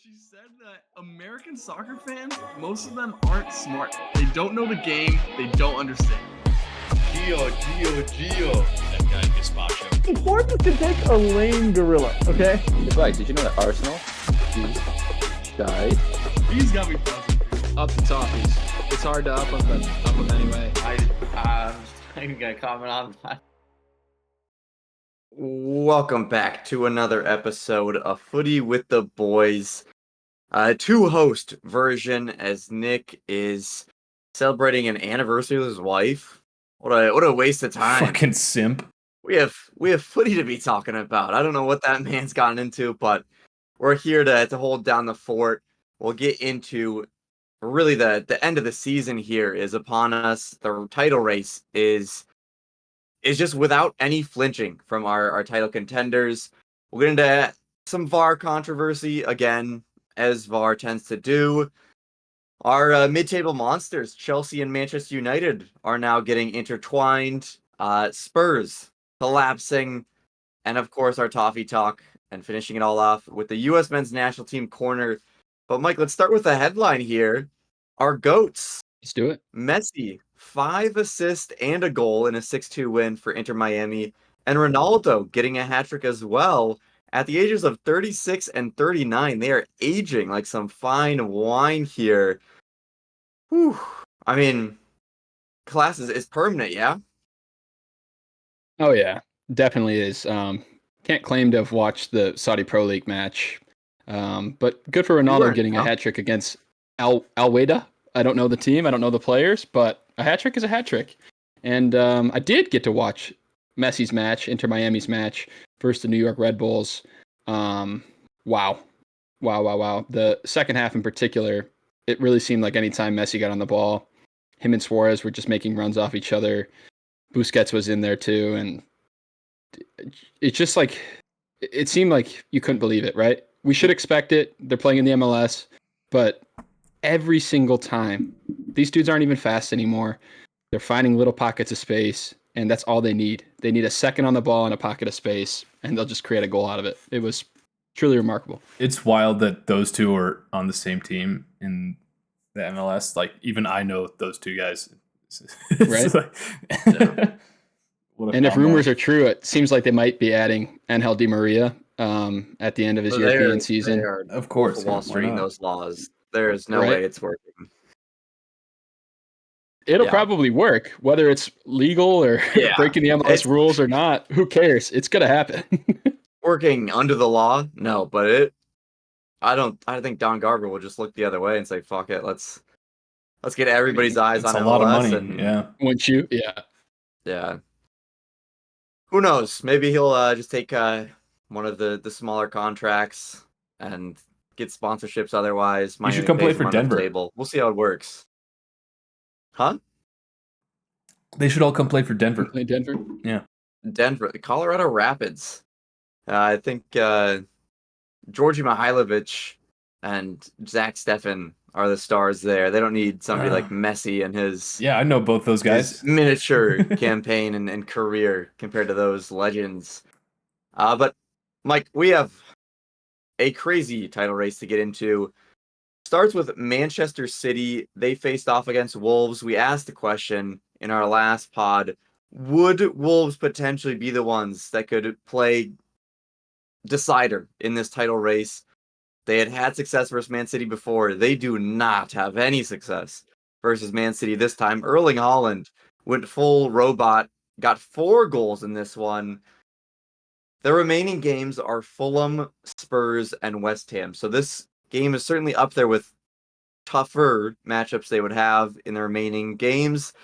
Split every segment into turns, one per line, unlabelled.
She said that American soccer fans, most of them aren't smart. They don't know the game. They don't understand.
Gio.
That guy Gazpacho.
Bournemouth can take a lame gorilla, okay?
Advice, did you know that Arsenal died?
These got me buzzing.
Up the Toffies. It's hard to up them anyway.
I'm not even going to comment on that.
Welcome back to another episode of Footy with the Boys. Two-host version as Nick is celebrating an anniversary with his wife. What a waste of time.
Fucking simp.
We have Footy to be talking about. I don't know what that man's gotten into, but we're here to hold down the fort. We'll get into really the end of the season here is upon us. The title race is just without any flinching from our title contenders. We'll get into some VAR controversy again, as VAR tends to do. Our mid-table monsters, Chelsea and Manchester United, are now getting intertwined. Spurs collapsing, and of course our Toffee talk, and finishing it all off with the U.S. men's national team corner. But Mike, let's start with the headline here. Our GOATs.
Let's do it.
Messi, 5 assists and a goal in a 6-2 win for Inter Miami, and Ronaldo getting a hat-trick as well. At the ages of 36 and 39, they are aging like some fine wine here. Whew. I mean, class is permanent, yeah?
Oh yeah, definitely is. Can't claim to have watched the Saudi Pro League match, but good for Ronaldo getting a hat trick against Al Weda. I don't know the team, I don't know the players, but a hat trick is a hat trick. And I did get to watch Messi's match, Inter Miami's match versus the New York Red Bulls. Wow. The second half in particular, it really seemed like anytime Messi got on the ball, him and Suarez were just making runs off each other. Busquets was in there too, and it's just like it seemed like you couldn't believe it, right? We should expect it. They're playing in the MLS, but every single time, these dudes aren't even fast anymore. They're finding little pockets of space, and that's all they need. They need a second on the ball and a pocket of space, and they'll just create a goal out of it. It was truly remarkable.
It's wild that those two are on the same team in the MLS. Like, even I know those two guys.
Right?
Like,
and if rumors are true, it seems like they might be adding Angel Di Maria at the end of his European season.
Of course, Wall Street those laws. There's no way it's working.
It'll probably work, whether it's legal or breaking the MLS rules or not. Who cares? It's gonna happen.
Working under the law, no, but I think Don Garber will just look the other way and say, "Fuck it, let's get everybody's eyes on MLS."
A lot of money,
Wouldn't you?
Yeah. Who knows? Maybe he'll just take one of the smaller contracts and get sponsorships. Otherwise,
you should come play for Denver.
We'll see how it works. Huh?
They should all come play for Denver.
Play Denver?
Yeah. Denver. Colorado Rapids. I think Georgi Mihailovic and Zach Steffen are the stars there. They don't need somebody like Messi and his...
Yeah, I know both those guys.
Miniature campaign and career compared to those legends. But, Mike, we have a crazy title race to get into. Starts with Manchester City. They faced off against Wolves. We asked the question in our last pod, would Wolves potentially be the ones that could play decider in this title race? They had success versus Man City before. They do not have any success versus Man City this time. Erling Haaland went full robot, got 4 goals in this one. The remaining games are Fulham, Spurs, and West Ham. So this game is certainly up there with tougher matchups they would have in the remaining games.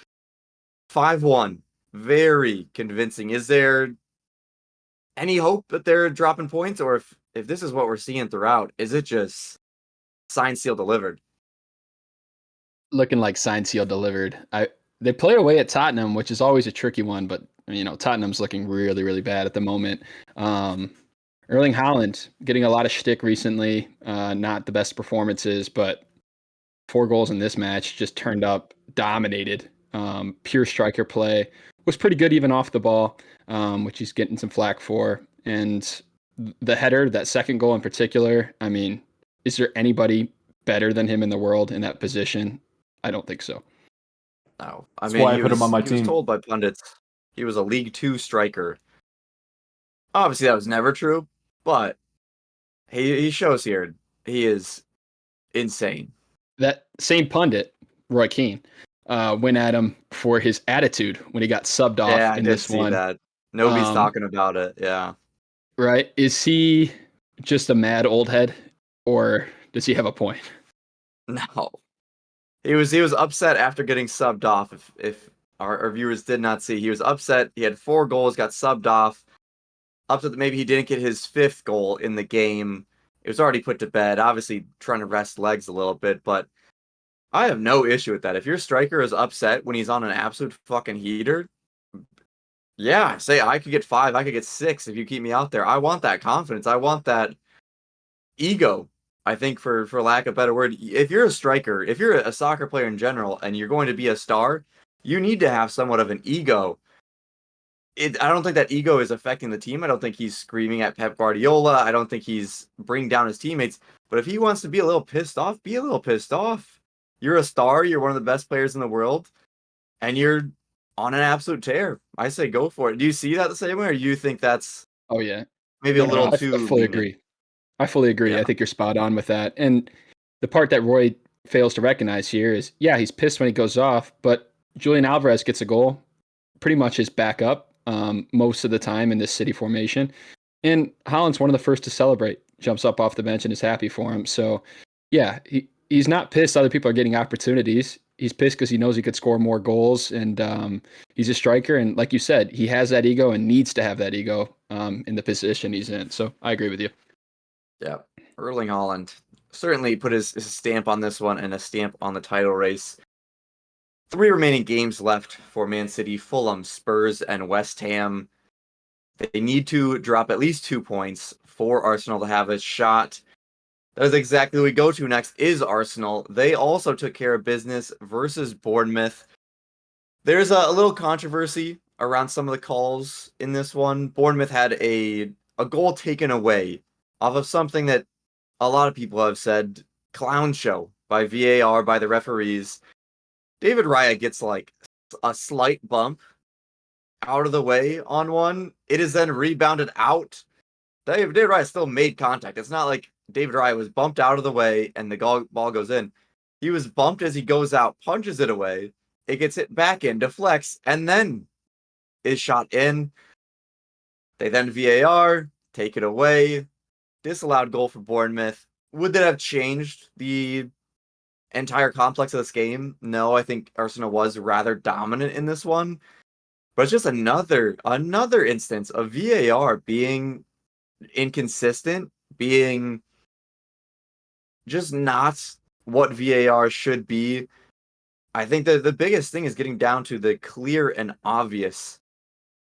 5-1. Very convincing. Is there any hope that they're dropping points? Or if this is what we're seeing throughout, is it just signed, sealed, delivered?
Looking like signed, sealed, delivered. They play away at Tottenham, which is always a tricky one, but Tottenham's looking really, really bad at the moment. Erling Haaland getting a lot of shtick recently. Not the best performances, but 4 goals in this match, just turned up, dominated. Pure striker play. Was pretty good even off the ball, which he's getting some flack for. And the header, that second goal in particular, I mean, is there anybody better than him in the world in that position? I don't think so.
No,
That's why I put him on my
he was
team.
told by pundits he was a League 2 striker. Obviously, that was never true, but he shows here he is insane.
That same pundit, Roy Keane, went at him for his attitude when he got subbed off
Yeah, I
in
did
this
see
one.
that. Nobody's talking about it. Yeah.
Right? Is he just a mad old head, or does he have a point?
No. He was upset after getting subbed off. If our viewers did not see, he was upset. He had 4 goals, got subbed off. Upset that maybe he didn't get his 5th goal in the game. It was already put to bed. Obviously trying to rest legs a little bit, but I have no issue with that. If your striker is upset when he's on an absolute fucking heater, yeah, say I could get 5, I could get 6 if you keep me out there. I want that confidence. I want that ego. I think for lack of a better word, if you're a striker, if you're a soccer player in general and you're going to be a star, you need to have somewhat of an ego. I don't think that ego is affecting the team. I don't think he's screaming at Pep Guardiola. I don't think he's bringing down his teammates. But if he wants to be a little pissed off, be a little pissed off. You're a star. You're one of the best players in the world. And you're on an absolute tear. I say go for it. Do you see that the same way? Or do you think that's
Oh, yeah.
maybe a little
I
too
fully
lenient?
agree. I fully agree.
Yeah.
I think you're spot on with that. And the part that Roy fails to recognize here is, yeah, he's pissed when he goes off, but Julian Alvarez gets a goal, pretty much his backup most of the time in this City formation. And Haaland's one of the first to celebrate, jumps up off the bench and is happy for him. So, yeah, he's not pissed other people are getting opportunities. He's pissed because he knows he could score more goals, and he's a striker. And like you said, he has that ego and needs to have that ego in the position he's in. So I agree with you.
Yeah, Erling Haaland certainly put his stamp on this one and a stamp on the title race. 3 remaining games left for Man City, Fulham, Spurs, and West Ham. They need to drop at least 2 points for Arsenal to have a shot. That is exactly who we go to next is Arsenal. They also took care of business versus Bournemouth. There's a little controversy around some of the calls in this one. Bournemouth had a goal taken away off of something that a lot of people have said, clown show by VAR, by the referees. David Raya gets like a slight bump out of the way on one. It is then rebounded out. David Raya still made contact. It's not like David Raya was bumped out of the way and the ball goes in. He was bumped as he goes out, punches it away. It gets hit back in, deflects, and then is shot in. They then VAR, take it away. Disallowed goal for Bournemouth. Would that have changed the entire complex of this game? No, I think Arsenal was rather dominant in this one. But it's just another instance of VAR being inconsistent, being just not what VAR should be. I think that the biggest thing is getting down to the clear and obvious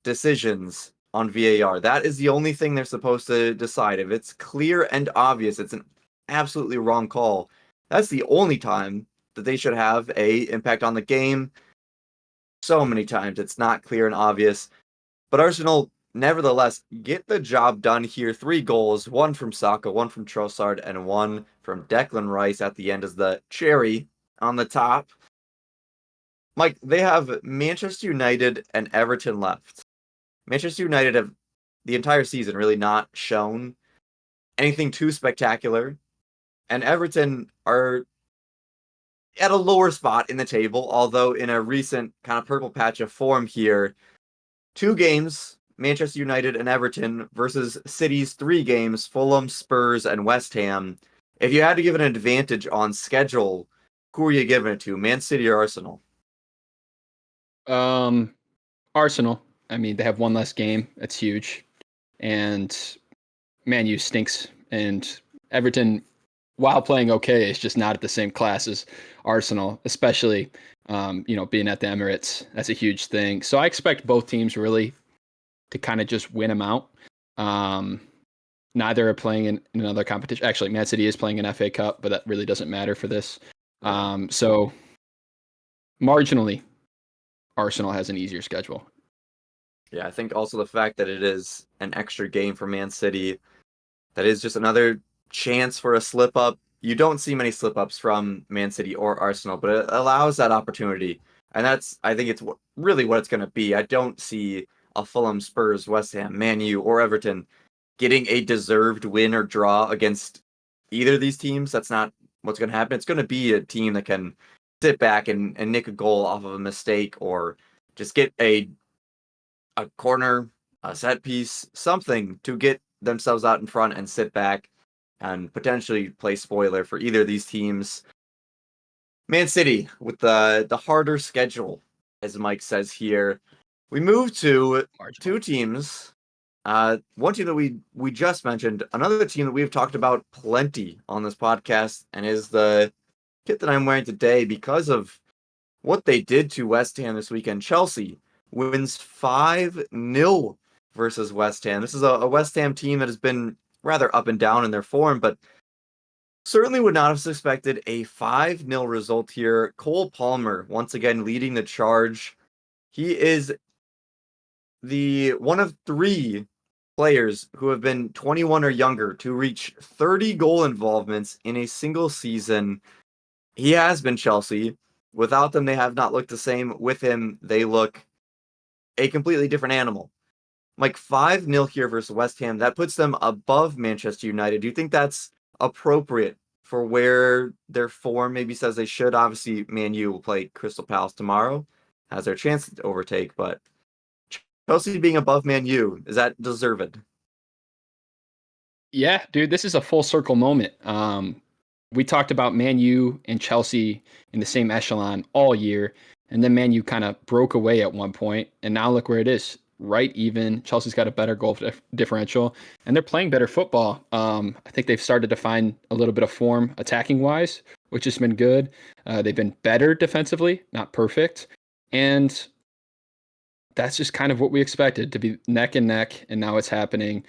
decisions on VAR. That is the only thing they're supposed to decide. If it's clear and obvious, it's an absolutely wrong call. That's the only time that they should have a impact on the game. So many times it's not clear and obvious. But Arsenal, nevertheless, get the job done here. 3 goals, 1 from Saka, 1 from Trossard, and 1 from Declan Rice at the end as the cherry on the top. Mike, they have Manchester United and Everton left. Manchester United have the entire season really not shown anything too spectacular. And Everton are at a lower spot in the table, although in a recent kind of purple patch of form here. 2 games, Manchester United and Everton versus City's 3 games, Fulham, Spurs, and West Ham. If you had to give an advantage on schedule, who are you giving it to, Man City or Arsenal?
Arsenal. I mean, they have 1 less game. That's huge. And Man U stinks. And Everton, while playing okay, is just not at the same class as Arsenal, especially, being at the Emirates. That's a huge thing. So I expect both teams really to kind of just win them out. Neither are playing in another competition. Actually, Man City is playing an FA Cup, but that really doesn't matter for this. So marginally, Arsenal has an easier schedule.
Yeah, I think also the fact that it is an extra game for Man City, that is just another chance for a slip up. you don't see many slip-ups from Man City or Arsenal, but it allows that opportunity. And that's, I think it's really what it's going to be. I don't see a Fulham, Spurs, West Ham, Man U, or Everton getting a deserved win or draw against either of these teams. That's not what's going to happen. It's going to be a team that can sit back and nick a goal off of a mistake, or just get a corner, a set piece, something to get themselves out in front and sit back and potentially play spoiler for either of these teams. Man City with the harder schedule, as Mike says here. We move to two teams. One team that we just mentioned, another team that we've talked about plenty on this podcast, and is the kit that I'm wearing today because of what they did to West Ham this weekend. Chelsea wins 5-0 versus West Ham. This is a West Ham team that has been rather up and down in their form, but certainly would not have suspected a 5-0 result here. Cole Palmer once again leading the charge. He is the one of 3 players who have been 21 or younger to reach 30 goal involvements in a single season. He has been Chelsea. Without them, they have not looked the same. With him, they look a completely different animal. Like 5-0 here versus West Ham, that puts them above Manchester United. Do you think that's appropriate for where their form maybe says they should? Obviously, Man U will play Crystal Palace tomorrow, has their chance to overtake, but Chelsea being above Man U, is that deserved?
Yeah, dude, this is a full circle moment. We talked about Man U and Chelsea in the same echelon all year, and then Man U kind of broke away at one point, and now look where it is. Right even. Chelsea's got a better goal differential, and they're playing better football. I think they've started to find a little bit of form attacking-wise, which has been good. They've been better defensively, not perfect, and that's just kind of what we expected, to be neck and neck, and now it's happening.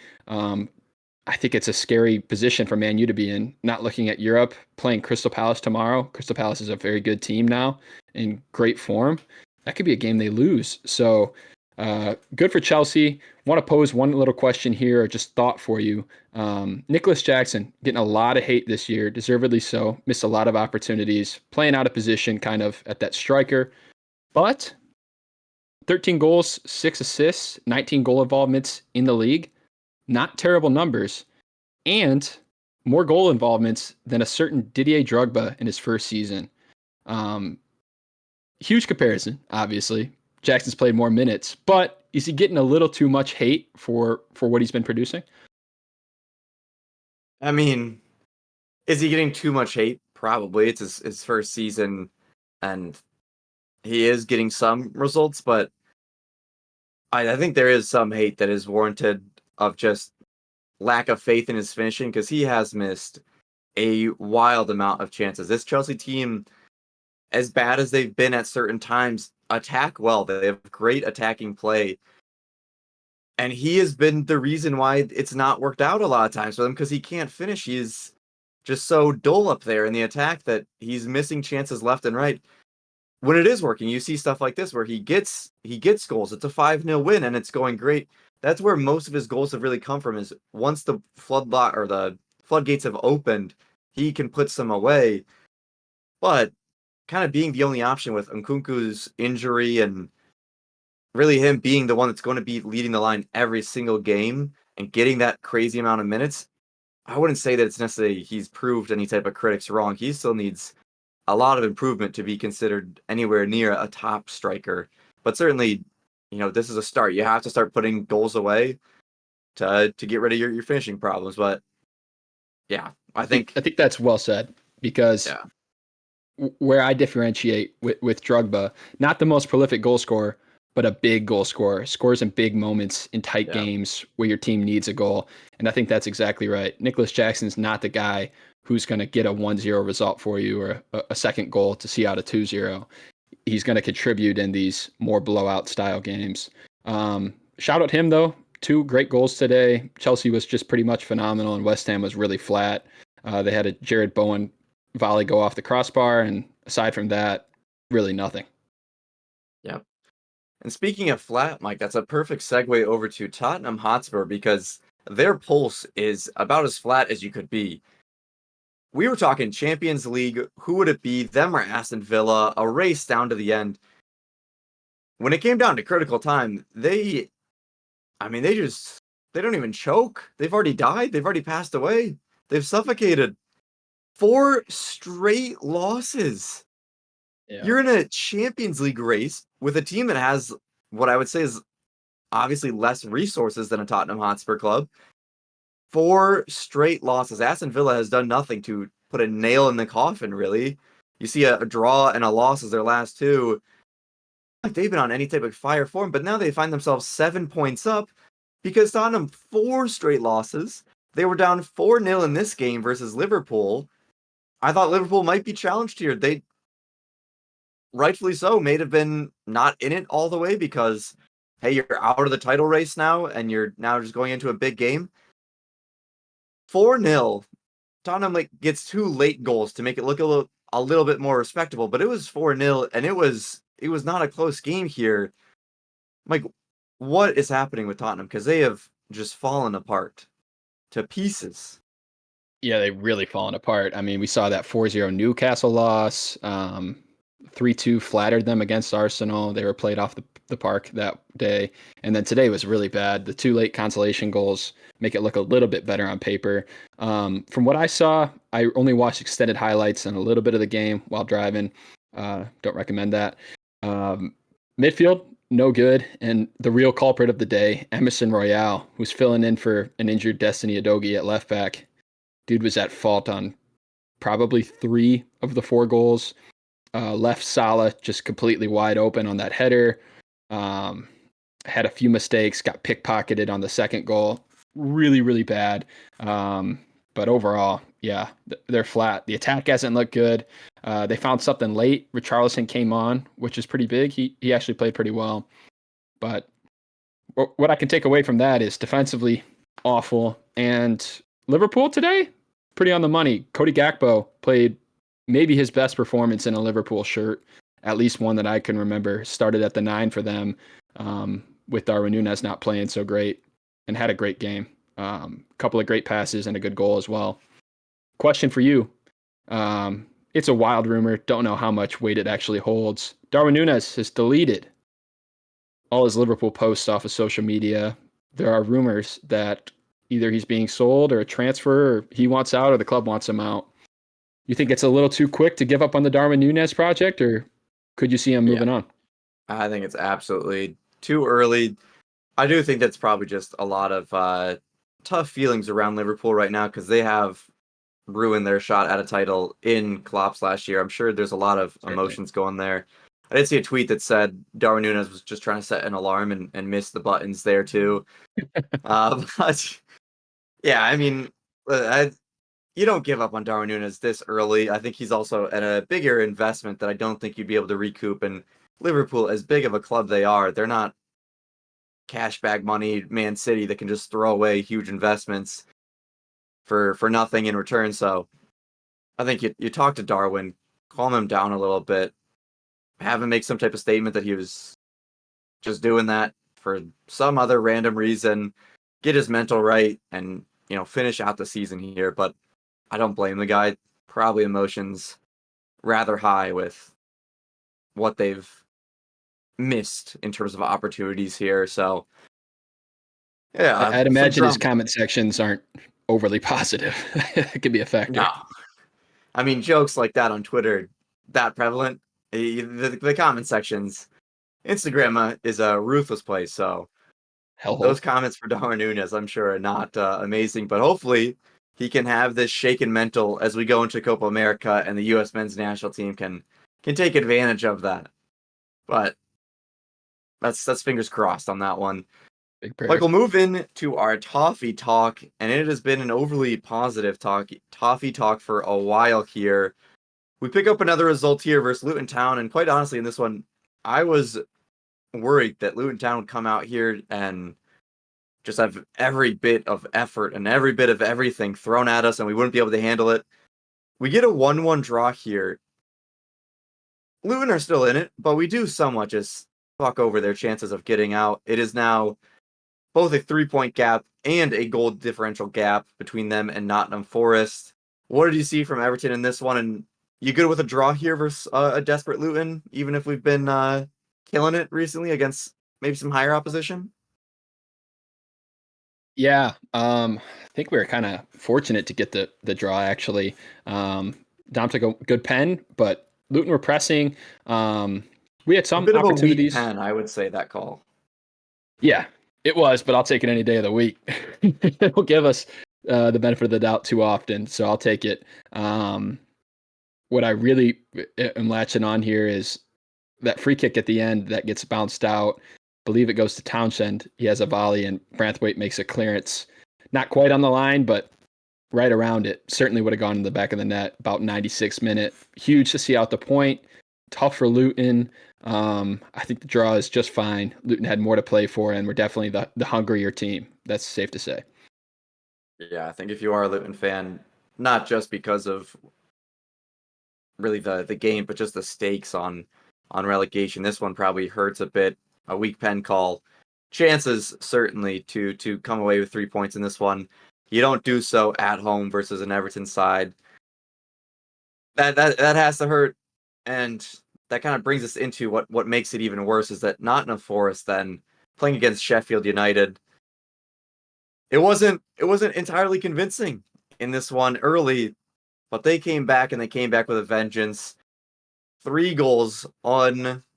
I think it's a scary position for Man U to be in, not looking at Europe, playing Crystal Palace tomorrow. Crystal Palace is a very good team now, in great form. That could be a game they lose. So good for Chelsea. Want to pose one little question here, or just thought for you. Nicholas Jackson getting a lot of hate this year, deservedly so. Missed a lot of opportunities, playing out of position kind of at that striker. But 13 goals, 6 assists, 19 goal involvements in the league. Not terrible numbers, and more goal involvements than a certain Didier Drogba in his first season. Huge comparison, obviously. Jackson's played more minutes, but is he getting a little too much hate for what he's been producing?
I mean, is he getting too much hate? Probably. It's his first season, and he is getting some results, but I think there is some hate that is warranted of just lack of faith in his finishing, because he has missed a wild amount of chances. This Chelsea team, as bad as they've been at certain times, attack well. They have great attacking play. And he has been the reason why it's not worked out a lot of times for them, because he can't finish. He is just so dull up there in the attack that he's missing chances left and right. When it is working, you see stuff like this where he gets goals. It's a 5-0 win and it's going great. That's where most of his goals have really come from, is once the floodgates have opened, he can put some away. But kind of being the only option with Nkunku's injury, and really him being the one that's going to be leading the line every single game and getting that crazy amount of minutes, I wouldn't say that it's necessarily he's proved any type of critics wrong. He still needs a lot of improvement to be considered anywhere near a top striker. But certainly, this is a start. You have to start putting goals away to get rid of your finishing problems. But yeah, I think
that's well said, because where I differentiate with Drogba, not the most prolific goal scorer, but a big goal scorer, scores in big moments in tight games where your team needs a goal. And I think that's exactly right. Nicholas Jackson's not the guy who's going to get a 1-0 result for you, or a second goal to see out a 2-0. He's going to contribute in these more blowout style games. Shout out him though. 2 great goals today. Chelsea was just pretty much phenomenal, and West Ham was really flat. They had a Jared Bowen volley go off the crossbar, and aside from that, really nothing.
Yep. And speaking of flat, Mike, that's a perfect segue over to Tottenham Hotspur, because their pulse is about as flat as you could be. we were talking Champions League. Who would it be? Them or Aston Villa? A race down to the end. When it came down to critical time, they don't even choke. They've already died. They've already passed away. They've suffocated. 4 straight losses.
Yeah.
You're in a Champions League race with a team that has what I would say is obviously less resources than a Tottenham Hotspur club. 4 straight losses. Aston Villa has done nothing to put a nail in the coffin, really. You see a draw and a loss as their last 2. Like they've been on any type of fire form, but now they find themselves 7 points up because Tottenham 4 straight losses. They were down 4-0 in this game versus Liverpool. I thought Liverpool might be challenged here. They rightfully so may have been not in it all the way because, hey, you're out of the title race now and you're now just going into a big game. 4-0. Tottenham gets 2 late goals to make it look a little bit more respectable, but it was 4-0 and it was not a close game here. Like, what is happening with Tottenham? Because they have just fallen apart to pieces.
Yeah, they've really fallen apart. I mean, we saw that 4-0 Newcastle loss. 3-2 flattered them against Arsenal. They were played off the park that day. And then today was really bad. The 2 late consolation goals make it look a little bit better on paper. From what I saw, I only watched extended highlights and a little bit of the game while driving. Don't recommend that. Midfield, no good. And the real culprit of the day, Emerson Royale, who's filling in for an injured Destiny Udogie at left back. Dude was at fault on probably 3 of the 4 goals. Left Salah just completely wide open on that header. Had a few mistakes, got pickpocketed on the second goal. Really, really bad. But overall, yeah, they're flat. The attack hasn't looked good. They found something late. Richarlison came on, which is pretty big. He actually played pretty well. But what I can take away from that is defensively awful. And Liverpool today, pretty on the money. Cody Gakpo played maybe his best performance in a Liverpool shirt, at least one that I can remember. Started at the 9 for them, with Darwin Núñez not playing so great, and had a great game. Couple of great passes and a good goal as well. Question for you. It's a wild rumor. Don't know how much weight it actually holds. Darwin Núñez has deleted all his Liverpool posts off of social media. There are rumors that either he's being sold or a transfer, or he wants out or the club wants him out. You think it's a little too quick to give up on the Darwin Núñez project, or could you see him moving on?
I think it's absolutely too early. I do think that's probably just a lot of tough feelings around Liverpool right now because they have ruined their shot at a title in Klopp's last year. I'm sure there's a lot of emotions going there. I did see a tweet that said Darwin Núñez was just trying to set an alarm and miss the buttons there too. But yeah, I mean, you don't give up on Darwin Núñez this early. I think he's also at a bigger investment that I don't think you'd be able to recoup. And Liverpool, as big of a club they are, they're not cash bag money Man City that can just throw away huge investments for nothing in return. So I think you talk to Darwin, calm him down a little bit, have him make some type of statement that he was just doing that for some other random reason, get his mental right, and finish out the season here. But I don't blame the guy. Probably emotions rather high with what they've missed in terms of opportunities here. So yeah,
I'd imagine his comment sections aren't overly positive. It could be a factor.
No. I mean, jokes like that on Twitter, that prevalent. The comment sections, Instagram is a ruthless place. So those comments for Darwin Núñez, I'm sure, are not amazing. But hopefully he can have this shaken mental as we go into Copa America and the U.S. men's national team can take advantage of that. But that's fingers crossed on that one. Like, we'll move in to our Toffee talk, and it has been an overly positive Toffee talk for a while here. We pick up another result here versus Luton Town, and quite honestly, in this one, I was worried that Luton Town would come out here and just have every bit of effort and every bit of everything thrown at us, and we wouldn't be able to handle it. We get a 1-1 draw here. Luton are still in it, but we do somewhat just fuck over their chances of getting out. It is now both a 3-point gap and a goal differential gap between them and Nottingham Forest. what did you see from Everton in this one? And you good with a draw here versus a desperate Luton, even if we've been killing it recently against maybe some higher opposition?
Yeah, I think we were kind of fortunate to get the draw actually. Dom took a good pen, but Luton were pressing. We had some
a bit
opportunities.
Of a weak pen, I would say that call.
Yeah, it was, but I'll take it any day of the week. It'll give us the benefit of the doubt too often, so I'll take it. What I really am latching on here is that free kick at the end that gets bounced out. I believe it goes to Townsend. He has a volley, and Branthwaite makes a clearance. Not quite on the line, but right around it. Certainly would have gone in the back of the net, about 96th minute. Huge to see out the point. Tough for Luton. I think the draw is just fine. Luton had more to play for, and we're definitely the hungrier team. That's safe to say.
Yeah, I think if you are a Luton fan, not just because of really the game, but just the stakes on relegation, this one probably hurts a bit. A weak pen call. Chances certainly to come away with 3 points in this one. You don't do so at home versus an Everton side. That has to hurt, and that kind of brings us into what makes it even worse is that Nottingham Forest then playing against Sheffield United. It wasn't entirely convincing in this one early, but they came back and they came back with a vengeance. 3 goals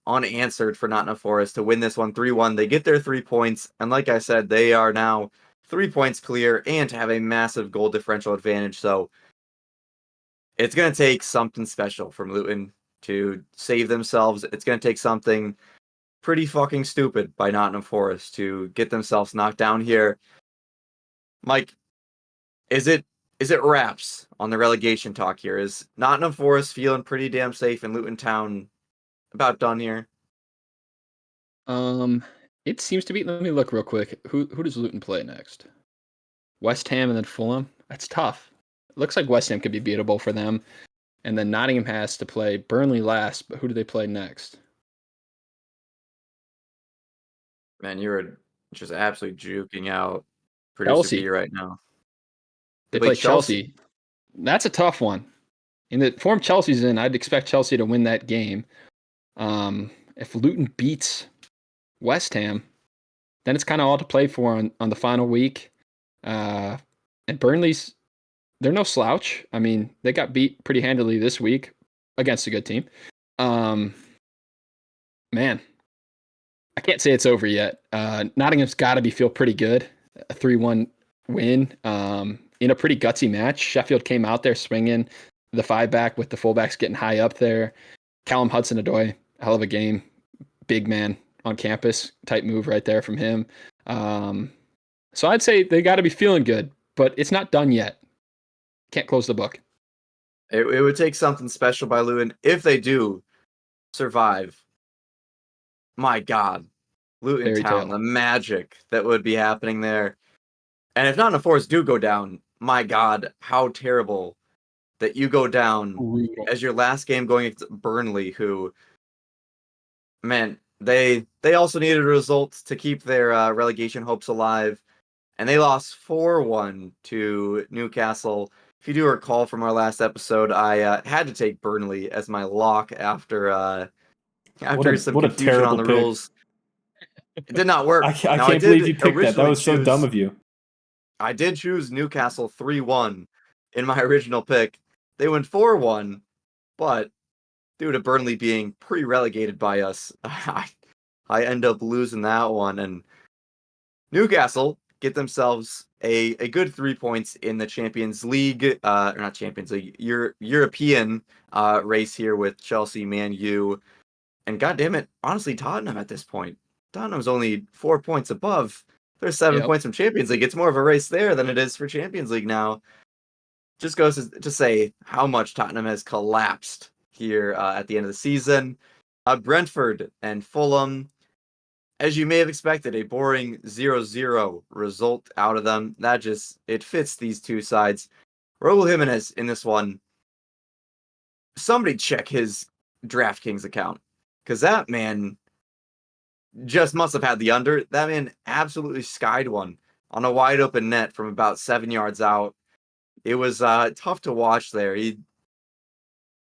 unanswered for Nottingham Forest to win this one 3-1. They get their 3 points, and like I said, they are now 3 points clear and have a massive goal differential advantage. So it's going to take something special from Luton to save themselves. It's going to take something pretty fucking stupid by Nottingham Forest to get themselves knocked down here. Mike, is it wraps on the relegation talk here? Is Nottingham Forest feeling pretty damn safe in Luton Town about done here?
It seems to be. Let me look real quick. Who does Luton play next? West Ham and then Fulham. That's tough. It looks like West Ham could be beatable for them. And then Nottingham has to play Burnley last, but who do they play next?
Man, you're just absolutely juking out producer
Chelsea.
B right now.
They play Chelsea. That's a tough one. In the form Chelsea's in, I'd expect Chelsea to win that game. If Luton beats West Ham, then it's kind of all to play for on the final week. And Burnley's, they're no slouch. I mean, they got beat pretty handily this week against a good team. Man, I can't say it's over yet. Nottingham's got to feel pretty good. A 3-1 win in a pretty gutsy match. Sheffield came out there swinging the 5-back with the fullbacks getting high up there. Callum Hudson-Odoi, hell of a game. Big man on campus type move right there from him. So I'd say they got to be feeling good, but it's not done yet. Can't close the book.
It would take something special by Luton if they do survive. My God, Luton
Fairy
Town,
tale.
the magic that would be happening there. And if Nottingham Forest do go down, my God, how terrible that you go down
Brutal.
as your last game going against Burnley, who, man, they also needed a result to keep their relegation hopes alive, and they lost 4-1 to Newcastle. If you do recall from our last episode, I had to take Burnley as my lock after some confusion on the rules. It did not work.
I can't believe you picked that. That was so dumb of you.
I did choose Newcastle 3-1 in my original pick. They went 4-1, but due to Burnley being pre-relegated by us, I end up losing that one. And Newcastle get themselves a good 3 points in the Champions League, or not Champions League, European race here with Chelsea, Man U, and goddamn it, honestly, Tottenham at this point. Tottenham's only 4 points above. There's 7 points from Champions League. It's more of a race there than it is for Champions League now. Just goes to say how much Tottenham has collapsed here at the end of the season. Brentford and Fulham, as you may have expected, a boring 0-0 result out of them. It fits these two sides. Raul Jimenez in this one. Somebody check his DraftKings account, because that man just must have had the under. That man absolutely skied one on a wide open net from about 7 yards out. It was tough to watch there. He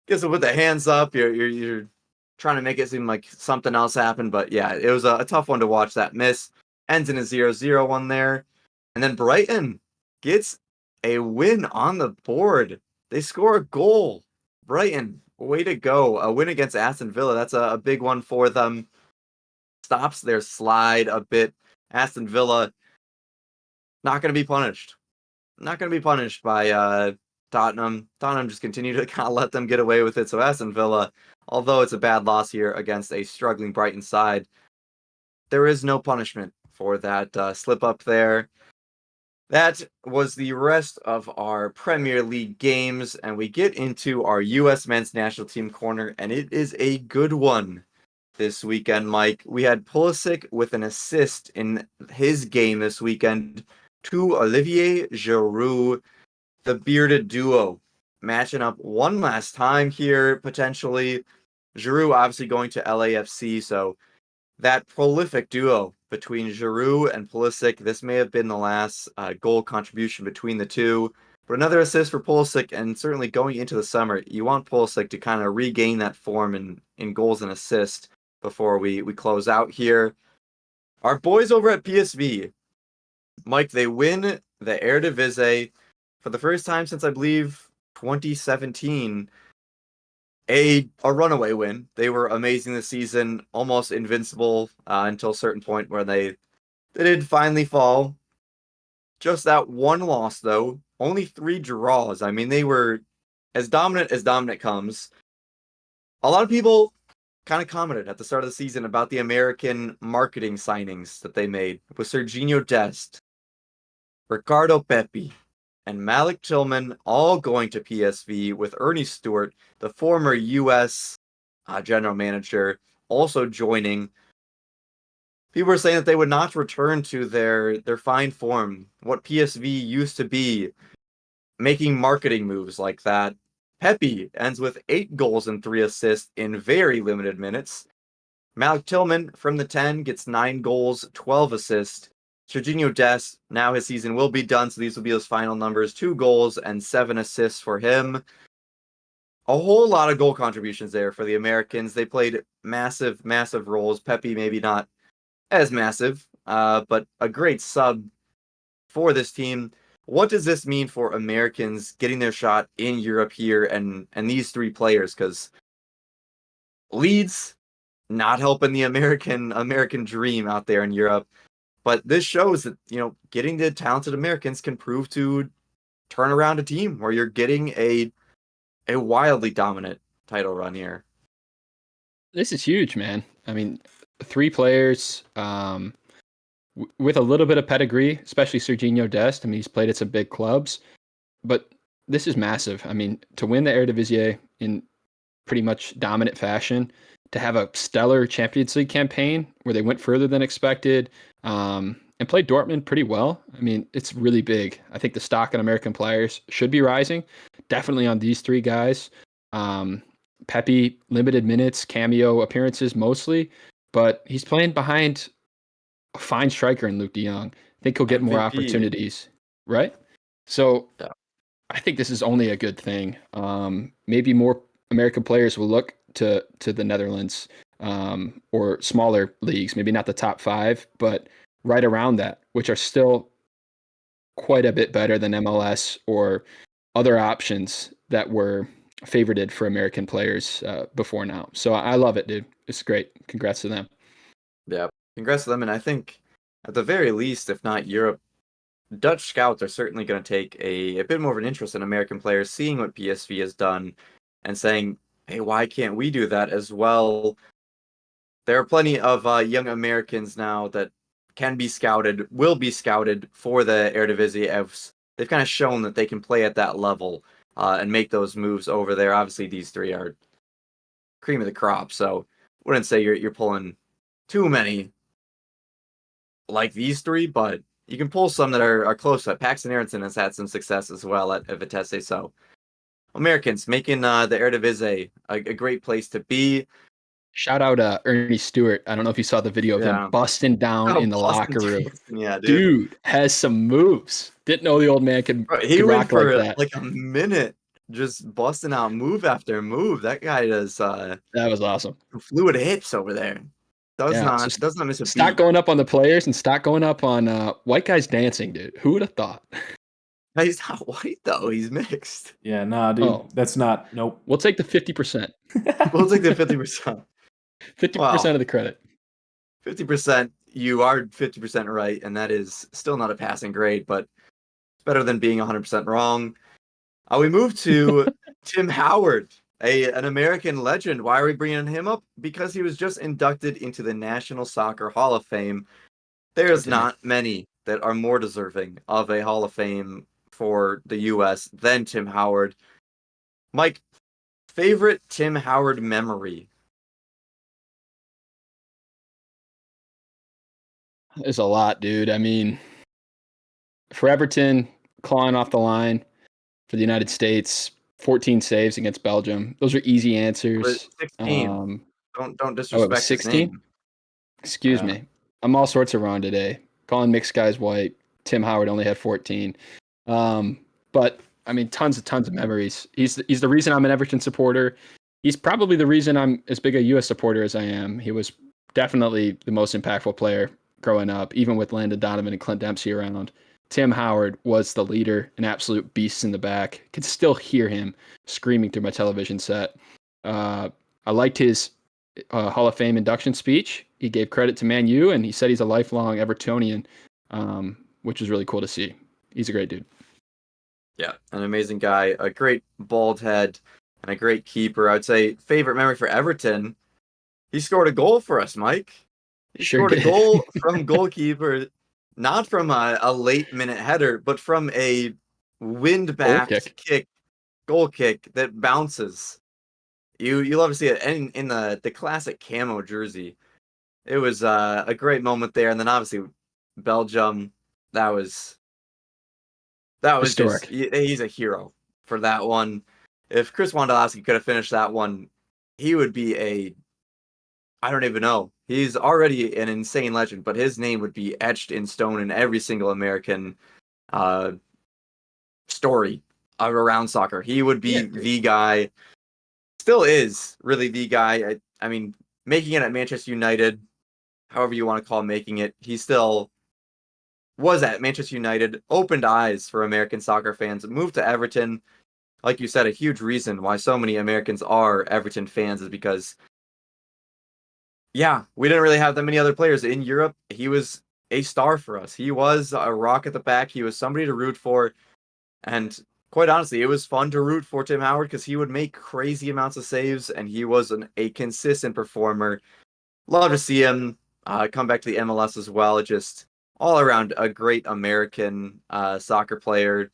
gets to put the hands up. You're trying to make it seem like something else happened, but yeah, it was a tough one to watch. That miss ends in a 0-0 one there, and then Brighton gets a win on the board. They score a goal. Brighton, way to go! A win against Aston Villa. That's a big one for them. Stops their slide a bit. Aston Villa not going to be punished. Not going to be punished by Tottenham. Tottenham just continue to kind of let them get away with it. So Aston Villa, although it's a bad loss here against a struggling Brighton side, there is no punishment for that slip up there. That was the rest of our Premier League games, and we get into our US men's national team corner, and it is a good one this weekend, Mike. We had Pulisic with an assist in his game this weekend to Olivier Giroud, the bearded duo, matching up one last time here, potentially. Giroud obviously going to LAFC, so that prolific duo between Giroud and Pulisic, this may have been the last goal contribution between the two. But another assist for Pulisic, and certainly going into the summer, you want Pulisic to kind of regain that form in goals and assists before we close out here. Our boys over at PSV, Mike, they win the Eredivisie for the first time since, I believe, 2017. A runaway win. They were amazing this season, almost invincible until a certain point where they did finally fall. Just that one loss, though. Only 3 draws. I mean, they were as dominant comes. A lot of people kind of commented at the start of the season about the American marketing signings that they made with Serginho Dest, Ricardo Pepi, and Malik Tillman all going to PSV, with Ernie Stewart, the former U.S. general manager, also joining. People were saying that they would not return to their fine form, what PSV used to be, making marketing moves like that. Pepe ends with 8 goals and 3 assists in very limited minutes. Malik Tillman from the 10 gets 9 goals, 12 assists. Serginho Dest, now his season will be done, so these will be his final numbers. 2 goals and 7 assists for him. A whole lot of goal contributions there for the Americans. They played massive roles. Pepe maybe not as massive, but a great sub for this team. What does this mean for Americans getting their shot in Europe here and these 3 players? Because Leeds not helping the American dream out there in Europe. But this shows that, getting the talented Americans can prove to turn around a team where you're getting a wildly dominant title run here.
This is huge, man. I mean, 3 players with a little bit of pedigree, especially Serginho Dest. I mean, he's played at some big clubs, but this is massive. I mean, to win the Eredivisie in pretty much dominant fashion, to have a stellar Champions League campaign where they went further than expected, and played Dortmund pretty well. I mean, it's really big. I think the stock on American players should be rising, definitely on these 3 guys. Pepe, limited minutes, cameo appearances mostly, but he's playing behind a fine striker in Luke de Jong. I think he'll get more opportunities, right? So yeah. I think this is only a good thing. Maybe more American players will look to the Netherlands or smaller leagues, maybe not the top 5, but right around that, which are still quite a bit better than MLS or other options that were favorited for American players before now. So I love it, dude. It's great. Congrats to them.
Yeah, congrats to them. And I think at the very least, if not Europe, Dutch scouts are certainly going to take a bit more of an interest in American players, seeing what PSV has done and saying, hey, why can't we do that as well? There are plenty of young Americans now that can be scouted, will be scouted for the Eredivisie. They've kind of shown that they can play at that level and make those moves over there. Obviously, these 3 are cream of the crop, so I wouldn't say you're pulling too many like these 3, but you can pull some that are close to it. Paxton Aronson has had some success as well at Vitesse, so Americans making the Eredivisie a great place to be.
Shout out Ernie Stewart. I don't know if you saw the video of
Yeah.
him busting down
Oh,
in the
Boston
locker room.
Jason, yeah, dude.
Dude has some moves. Didn't know the old man could
He went
rock like
for
that.
like a minute just busting out move after move. That guy does
That was awesome.
fluid hips over there. Does
Yeah,
not
so
does not miss a
Stock
beat.
going up on the players and stock going up on white guys dancing, dude. Who would have thought?
He's not white though. He's mixed.
Yeah, nah, dude.
Oh.
That's not. Nope.
We'll take the 50%.
We'll take the 50%.
50% of the credit.
50%. You are 50% right, and that is still not a passing grade, but it's better than being 100% wrong. We move to Tim Howard, an American legend. Why are we bringing him up? Because he was just inducted into the National Soccer Hall of Fame. There's not many that are more deserving of a Hall of Fame for the U.S. than Tim Howard. Mike, favorite Tim Howard memory?
There's a lot, dude. I mean, for Everton, clawing off the line for the United States, 14 saves against Belgium. Those are easy answers.
16. Don't
Oh, it
disrespect
was
his
16?
name.
Excuse me. I'm all sorts of wrong today. Calling mixed guys white. Tim Howard only had 14. But I mean, tons of memories. He's the reason I'm an Everton supporter. He's probably the reason I'm as big a U.S. supporter as I am. He was definitely the most impactful player growing up, even with Landon Donovan and Clint Dempsey around. Tim Howard was the leader, an absolute beast in the back. Could still hear him screaming through my television set. I liked his Hall of Fame induction speech. He gave credit to Man U, and he said he's a lifelong Evertonian, which was really cool to see. He's a great dude.
Yeah, an amazing guy, a great bald head, and a great keeper. I would say favorite memory for Everton. He scored a goal for us, Mike. He scored a goal from goalkeeper, not from a late minute header, but from a wind-backed goal kick that bounces. You love to see it in the classic camo jersey. It was a great moment there, and then obviously Belgium. That was
historic.
He's a hero for that one. If Chris Wondolowski could have finished that one, he would be I don't even know. He's already an insane legend, but his name would be etched in stone in every single American story around soccer. He would be the guy. Still is really the guy. I mean, making it at Manchester United, however you want to call making it, he still was at Manchester United, opened eyes for American soccer fans, moved to Everton. Like you said, a huge reason why so many Americans are Everton fans is because, yeah, we didn't really have that many other players in Europe. He was a star for us. He was a rock at the back. He was somebody to root for. And quite honestly, it was fun to root for Tim Howard because he would make crazy amounts of saves and he was a consistent performer. Love to see him come back to the MLS as well. Just all around a great American soccer player.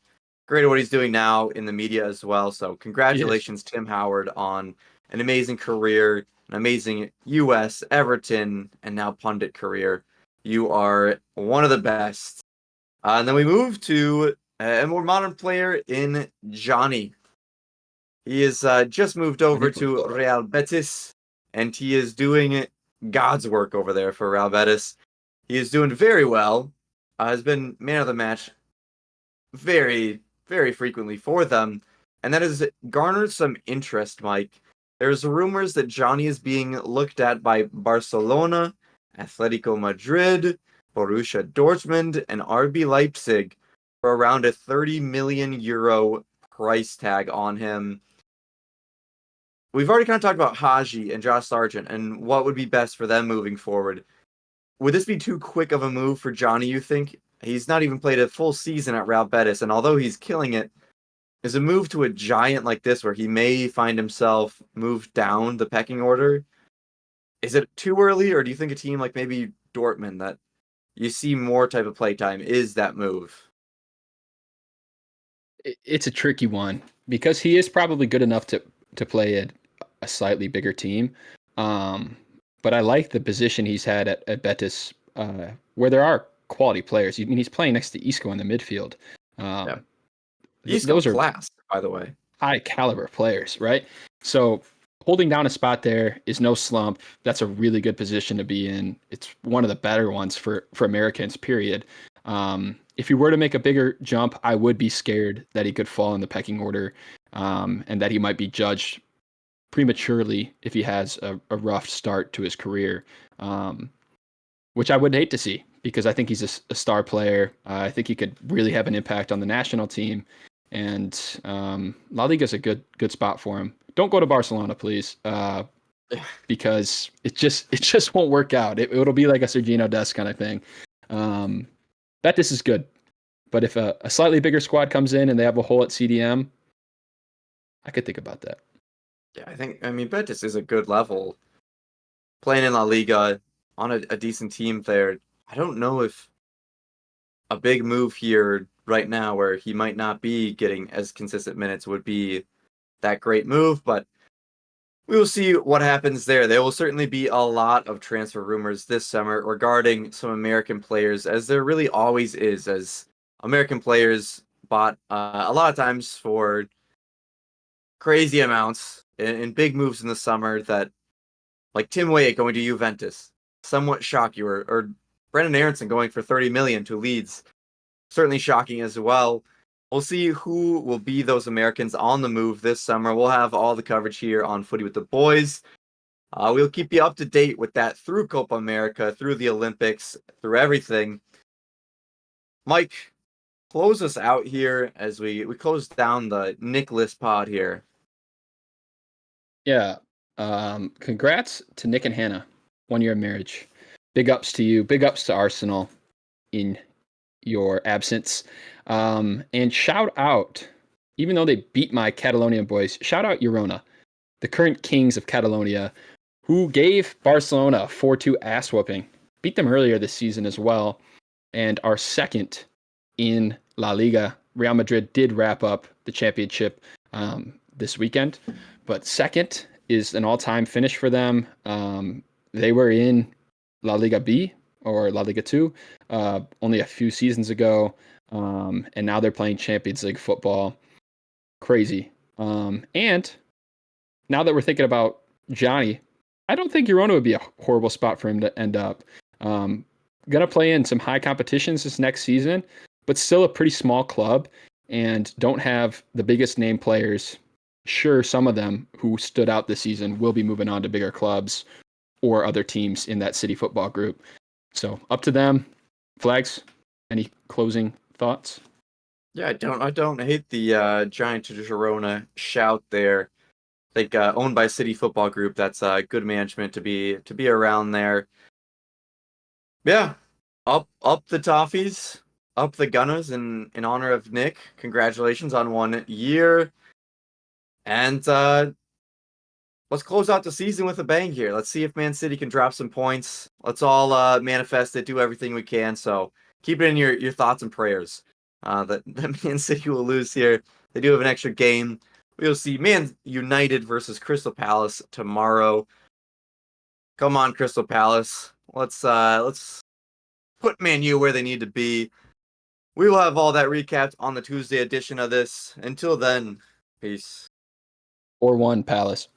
Great at what he's doing now in the media as well. So congratulations, Tim Howard, on an amazing career, an amazing U.S., Everton, and now pundit career. You are one of the best. And then we move to a more modern player in Johnny. He is just moved over to Real Betis, and he is doing God's work over there for Real Betis. He is doing very well. Has been man of the match very, very frequently for them, and that has garnered some interest, Mike. There's rumors that Johnny is being looked at by Barcelona, Atletico Madrid, Borussia Dortmund, and RB Leipzig for around a 30 million euro price tag on him. We've already kind of talked about Haji and Josh Sargent and what would be best for them moving forward. Would this be too quick of a move for Johnny, you think? He's not even played a full season at Real Betis, and although he's killing it, is a move to a giant like this where he may find himself moved down the pecking order? Is it too early, or do you think a team like maybe Dortmund that you see more type of playtime is that move?
It's a tricky one because he is probably good enough to play at a slightly bigger team. But I like the position he's had at Betis, where there are quality players. I mean, he's playing next to Isco in the midfield.
Isco
those are
class, by the way.
high caliber players, right? So holding down a spot there is no slump. That's a really good position to be in. It's one of the better ones for Americans, period. If he were to make a bigger jump, I would be scared that he could fall in the pecking order, and that he might be judged prematurely if he has a rough start to his career, which I would hate to see, because I think he's a star player. I think he could really have an impact on the national team, and La Liga is a good spot for him. Don't go to Barcelona, please, because it just won't work out. It'll be like a Sergino Dest kind of thing. Betis is good, but if a slightly bigger squad comes in and they have a hole at CDM, I could think about that.
Yeah, I mean, Betis is a good level. Playing in La Liga on a decent team there. I don't know if a big move here right now where he might not be getting as consistent minutes would be that great move, but we will see what happens there. There will certainly be a lot of transfer rumors this summer regarding some American players, as there really always is, as American players bought a lot of times for crazy amounts in big moves in the summer that, like Tim Weah going to Juventus, somewhat shock you, or Brendan Aronson going for 30 million to Leeds, certainly shocking as well. We'll see who will be those Americans on the move this summer. We'll have all the coverage here on Footy with the Boys. We'll keep you up to date with that through Copa America, through the Olympics, through everything. Mike, close us out here as we close down the Nicholas pod here.
Yeah. Congrats to Nick and Hannah. 1 year of marriage. Big ups to you. Big ups to Arsenal in your absence. And shout out, even though they beat my Catalonian boys, shout out Girona, the current kings of Catalonia, who gave Barcelona a 4-2 ass whooping. Beat them earlier this season as well, and are second in La Liga. Real Madrid did wrap up the championship this weekend, but second is an all-time finish for them. They were in La Liga B or La Liga 2 only a few seasons ago, and now they're playing Champions League football. Crazy. And now that we're thinking about Johnny, I don't think Girona would be a horrible spot for him to end up. Gonna play in some high competitions this next season, but still a pretty small club, and don't have the biggest name players. Sure, some of them who stood out this season will be moving on to bigger clubs or other teams in that city football group. So up to them. Flags, any closing thoughts?
Yeah, I don't hate the Giant to Girona shout there. I think owned by City Football Group, that's good management to be around there. Yeah, up the Toffees, up the Gunners in honor of Nick. Congratulations on 1 year. And let's close out the season with a bang here. Let's see if Man City can drop some points. Let's all manifest it, do everything we can. So keep it in your thoughts and prayers that Man City will lose here. They do have an extra game. We'll see Man United versus Crystal Palace tomorrow. Come on, Crystal Palace. Let's put Man U where they need to be. We will have all that recapped on the Tuesday edition of this. Until then, peace.
4-1 Palace.